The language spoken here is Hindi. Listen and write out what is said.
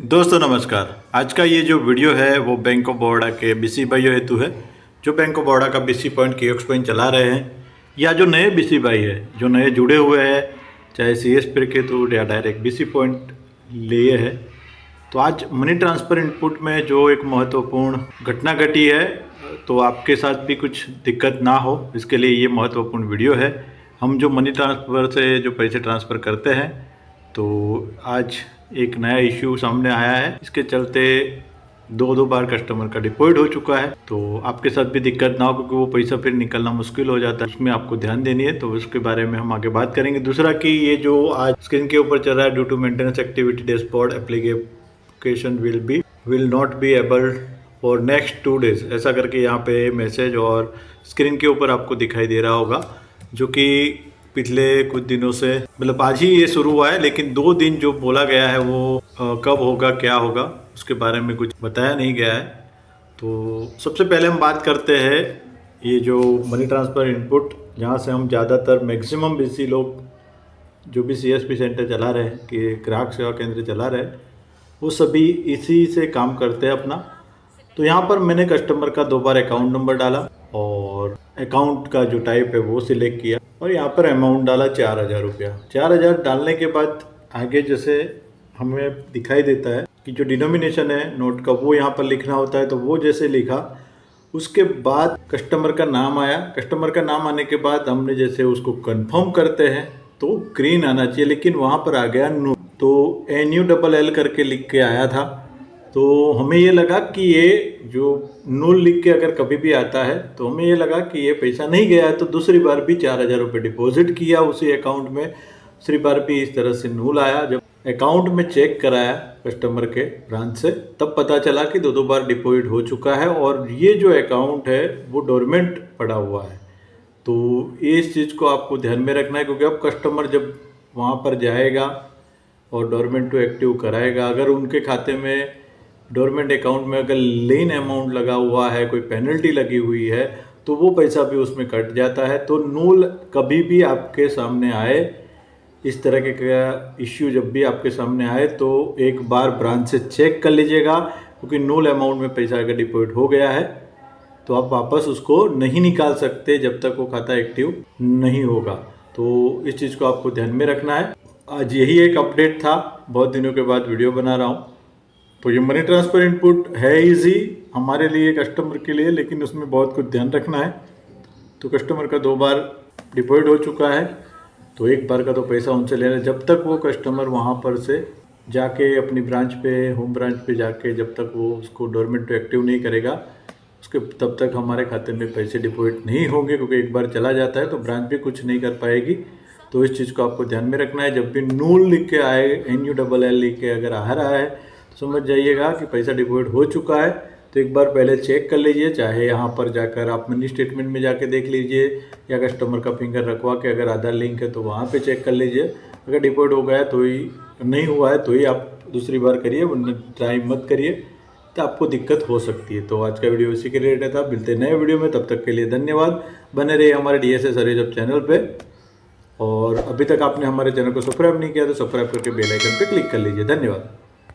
दोस्तों नमस्कार। आज का ये जो वीडियो है वो बैंक ऑफ बड़ौदा के बीसी भाइयों हेतु है जो बैंक ऑफ बड़ौदा का बीसी पॉइंट कियोस्क पॉइंट चला रहे हैं, या जो नए बीसी भाई है जो नए जुड़े हुए हैं, चाहे सीएस पे के थ्रू या डायरेक्ट बीसी पॉइंट लिए है। तो आज मनी ट्रांसफ़र इनपुट में जो एक महत्वपूर्ण घटना घटी है, तो आपके साथ भी कुछ दिक्कत ना हो इसके लिए ये महत्वपूर्ण वीडियो है। हम जो मनी ट्रांसफ़र से जो पैसे ट्रांसफ़र करते हैं, तो आज एक नया इश्यू सामने आया है। इसके चलते दो बार कस्टमर का डिपॉजिट हो चुका है। तो आपके साथ भी दिक्कत ना हो, क्योंकि वो पैसा फिर निकलना मुश्किल हो जाता है, उसमें आपको ध्यान देनी है। तो उसके बारे में हम आगे बात करेंगे। दूसरा कि ये जो आज स्क्रीन के ऊपर चल रहा है, due to maintenance activity dashboard application will not be able for next 2 days, ऐसा करके यहाँ पे मैसेज और स्क्रीन के ऊपर आपको दिखाई दे रहा होगा, जो कि पिछले कुछ दिनों से मतलब आज ही ये शुरू हुआ है, लेकिन 2 दिन जो बोला गया है वो कब होगा क्या होगा उसके बारे में कुछ बताया नहीं गया है। तो सबसे पहले हम बात करते हैं ये जो मनी ट्रांसफ़र इनपुट, जहाँ से हम ज़्यादातर मैक्सिमम बीसी लोग जो भी सीएसपी सेंटर चला रहे हैं, कि ग्राहक सेवा केंद्र चला रहे हैं, वो सभी इसी से काम करते हैं अपना। तो यहाँ पर मैंने कस्टमर का 2 बार अकाउंट नंबर डाला और अकाउंट का जो टाइप है वो सिलेक्ट किया और यहाँ पर अमाउंट डाला 4000 रुपया। 4000 डालने के बाद आगे जैसे हमें दिखाई देता है कि जो डिनोमिनेशन है नोट का वो यहाँ पर लिखना होता है। तो वो जैसे लिखा, उसके बाद कस्टमर का नाम आया। कस्टमर का नाम आने के बाद हमने जैसे उसको कंफर्म करते हैं तो ग्रीन आना चाहिए, लेकिन वहाँ पर आ गया नो। तो NULL करके लिख के आया था। तो हमें ये लगा कि ये जो नूल लिख के अगर कभी भी आता है तो हमें ये लगा कि ये पैसा नहीं गया है। तो दूसरी बार भी 4000 रुपये डिपॉजिट किया उसी अकाउंट में। दूसरी बार भी इस तरह से नूल आया। जब अकाउंट में चेक कराया कस्टमर के ब्रांच से, तब पता चला कि 2 बार डिपॉजिट हो चुका है और ये जो अकाउंट है वो डोरमेंट पड़ा हुआ है। तो इस चीज़ को आपको ध्यान में रखना है, क्योंकि अब कस्टमर जब वहाँ पर जाएगा और डोरमेंट टू एक्टिव कराएगा, अगर उनके खाते में डोरमेंट अकाउंट में अगर लेन अमाउंट लगा हुआ है, कोई पेनल्टी लगी हुई है, तो वो पैसा भी उसमें कट जाता है। तो नूल कभी भी आपके सामने आए, इस तरह के का इश्यू जब भी आपके सामने आए, तो एक बार ब्रांच से चेक कर लीजिएगा, क्योंकि नूल अमाउंट में पैसा अगर डिपॉजिट हो गया है तो आप वापस उसको नहीं निकाल सकते जब तक वो खाता एक्टिव नहीं होगा। तो इस चीज़ को आपको ध्यान में रखना है। आज यही एक अपडेट था, बहुत दिनों के बाद वीडियो बना रहा हूँ। तो ये मनी ट्रांसफ़र इनपुट है इजी हमारे लिए, कस्टमर के लिए, लेकिन उसमें बहुत कुछ ध्यान रखना है। तो कस्टमर का 2 बार डिपॉजिट हो चुका है, तो 1 बार का तो पैसा उनसे लेना। जब तक वो कस्टमर वहाँ पर से जाके अपनी ब्रांच पे, होम ब्रांच पे जाके जब तक वो उसको डोरमेंट टू एक्टिव नहीं करेगा, उसके तब तक हमारे खाते में पैसे डिपॉजिट नहीं होंगे, क्योंकि एक बार चला जाता है तो ब्रांच भी कुछ नहीं कर पाएगी। तो इस चीज़ को आपको ध्यान में रखना है। जब भी नूल लिख के आए, NULL लिख के अगर आ रहा है, समझ जाइएगा कि पैसा डिपॉजिट हो चुका है। तो एक बार पहले चेक कर लीजिए, चाहे यहाँ पर जाकर आप मनी स्टेटमेंट में जाके देख लीजिए, या कस्टमर का फिंगर रखवा के अगर आधार लिंक है तो वहाँ पे चेक कर लीजिए। अगर डिपॉजिट हो गया तो ही, नहीं हुआ है तो ही आप दूसरी बार करिए, वरना ट्राई मत करिए, तो आपको दिक्कत हो सकती है। तो आज का वीडियो इसी के रिलेटेड था। मिलते नए वीडियो में, तब तक के लिए धन्यवाद। बने रहिए हमारे DSA सर्विस चैनल पर, और अभी तक आपने हमारे चैनल को सब्सक्राइब नहीं किया तो सब्सक्राइब करके बेल आइकन पर क्लिक कर लीजिए। धन्यवाद।